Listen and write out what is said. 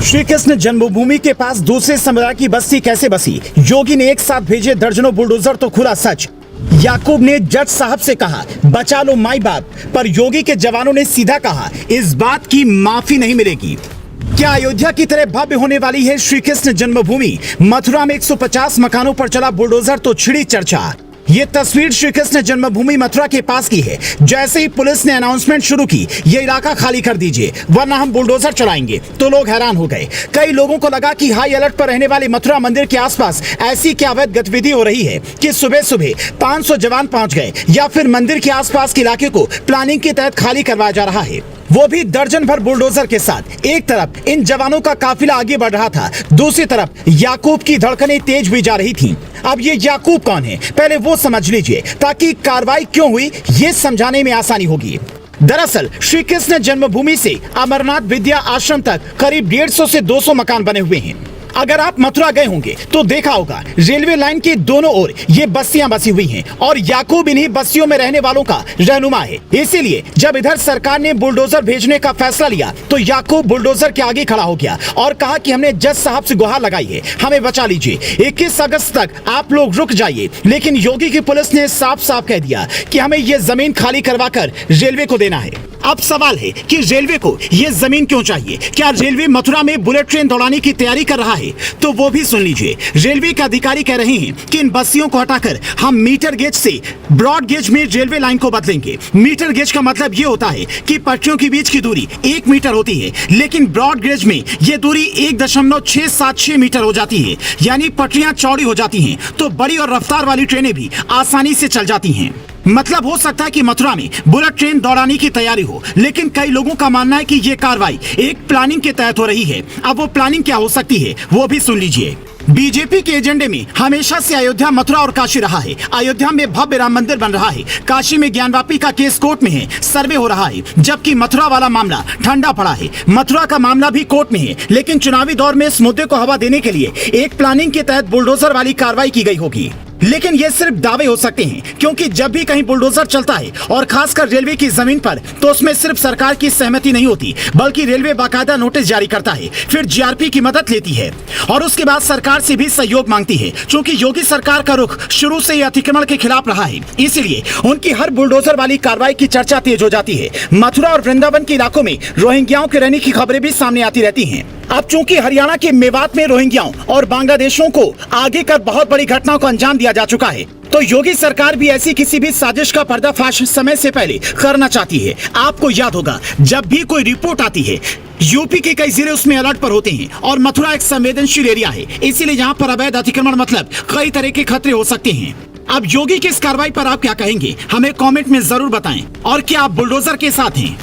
श्री कृष्ण जन्मभूमि के पास दूसरे समुदाय की बस्ती कैसे बसी? योगी ने एक साथ भेजे दर्जनों बुलडोजर तो खुला सच। याकूब ने जज साहब से कहा बचा लो माई बाप, पर योगी के जवानों ने सीधा कहा इस बात की माफी नहीं मिलेगी। क्या अयोध्या की तरह भव्य होने वाली है श्री कृष्ण जन्मभूमि? मथुरा में 150 मकानों पर चला बुलडोजर तो छिड़ी चर्चा। ये तस्वीर श्री कृष्ण जन्मभूमि मथुरा के पास की है। जैसे ही पुलिस ने अनाउंसमेंट शुरू की ये इलाका खाली कर दीजिए वरना हम बुलडोजर चलाएंगे, तो लोग हैरान हो गए। कई लोगों को लगा कि हाई अलर्ट पर रहने वाले मथुरा मंदिर के आसपास ऐसी क्या अवैध गतिविधि हो रही है कि सुबह सुबह 500 जवान पहुंच गए, या फिर मंदिर के आसपास के इलाके को प्लानिंग के तहत खाली करवाया जा रहा है, वो भी दर्जन भर बुलडोजर के साथ। एक तरफ इन जवानों का काफिला आगे बढ़ रहा था, दूसरी तरफ याकूब की धड़कनें तेज भी जा रही थीं। अब ये याकूब कौन है, पहले वो समझ लीजिए ताकि कार्रवाई क्यों हुई ये समझाने में आसानी होगी। दरअसल श्री कृष्ण जन्मभूमि से अमरनाथ विद्या आश्रम तक करीब 150 से 200 मकान बने हुए हैं। अगर आप मथुरा गए होंगे तो देखा होगा रेलवे लाइन के दोनों ओर ये बस्तियां बसी हुई हैं और याकूब इन्हीं बस्तियों में रहने वालों का रहनुमा है। इसीलिए जब इधर सरकार ने बुलडोजर भेजने का फैसला लिया तो याकूब बुलडोजर के आगे खड़ा हो गया और कहा कि हमने जज साहब से गुहार लगाई है, हमें बचा लीजिए। 21 अगस्त तक आप लोग रुक जाइए। लेकिन योगी की पुलिस ने साफ साफ कह दिया कि हमें ये जमीन खाली करवा कर रेलवे को देना है। अब सवाल है कि रेलवे को ये जमीन क्यों चाहिए? क्या रेलवे मथुरा में बुलेट ट्रेन दौड़ाने की तैयारी कर रहा है? तो वो भी सुन लीजिए। रेलवे के अधिकारी कह रहे हैं कि इन बस्तियों को हटाकर हम मीटर गेज से ब्रॉड गेज में रेलवे लाइन को बदलेंगे। मीटर गेज का मतलब ये होता है कि पटरियों के बीच की दूरी 1 मीटर होती है, लेकिन ब्रॉड गेज में ये दूरी 1.676 मीटर हो जाती है, यानी पटरियां चौड़ी हो जाती हैं तो बड़ी और रफ्तार वाली ट्रेनें भी आसानी से चल जाती हैं। मतलब हो सकता है कि मथुरा में बुलेट ट्रेन दौड़ाने की तैयारी हो, लेकिन कई लोगों का मानना है कि ये कार्रवाई एक प्लानिंग के तहत हो रही है। अब वो प्लानिंग क्या हो सकती है वो भी सुन लीजिए। बीजेपी के एजेंडे में हमेशा से अयोध्या, मथुरा और काशी रहा है। अयोध्या में भव्य राम मंदिर बन रहा है, काशी में ज्ञानवापी का केस कोर्ट में है, सर्वे हो रहा है, जबकि मथुरा वाला मामला ठंडा पड़ा है। मथुरा का मामला भी कोर्ट में है, लेकिन चुनावी दौर में इस मुद्दे को हवा देने के लिए एक प्लानिंग के तहत बुलडोजर वाली कार्रवाई की गई होगी। लेकिन ये सिर्फ दावे हो सकते हैं, क्योंकि जब भी कहीं बुलडोजर चलता है और खासकर रेलवे की जमीन पर, तो उसमें सिर्फ सरकार की सहमति नहीं होती, बल्कि रेलवे बाकायदा नोटिस जारी करता है, फिर जीआरपी की मदद लेती है और उसके बाद सरकार से भी सहयोग मांगती है। चूंकि योगी सरकार का रुख शुरू से ही अतिक्रमण के खिलाफ रहा है, इसलिए उनकी हर बुलडोजर वाली कार्रवाई की चर्चा तेज हो जाती है। मथुरा और वृंदावन के इलाकों में रोहिंग्याओं के रहने की खबरें भी सामने आती रहती हैं। अब चूंकि हरियाणा के मेवात में रोहिंग्याओं और बांग्लादेशियों को आगे कर बहुत बड़ी घटनाओं को अंजाम दिया जा चुका है, तो योगी सरकार भी ऐसी किसी भी साजिश का पर्दाफाश समय से पहले करना चाहती है। आपको याद होगा जब भी कोई रिपोर्ट आती है, यूपी के कई जिले उसमें अलर्ट पर होते हैं और मथुरा एक संवेदनशील एरिया है, इसीलिए यहाँ पर अवैध अतिक्रमण मतलब कई तरह के खतरे हो सकते हैं। अब योगी की इस कार्रवाई पर आप क्या कहेंगे, हमें कमेंट में जरूर बताएं। और क्या आप बुलडोजर के साथ हैं?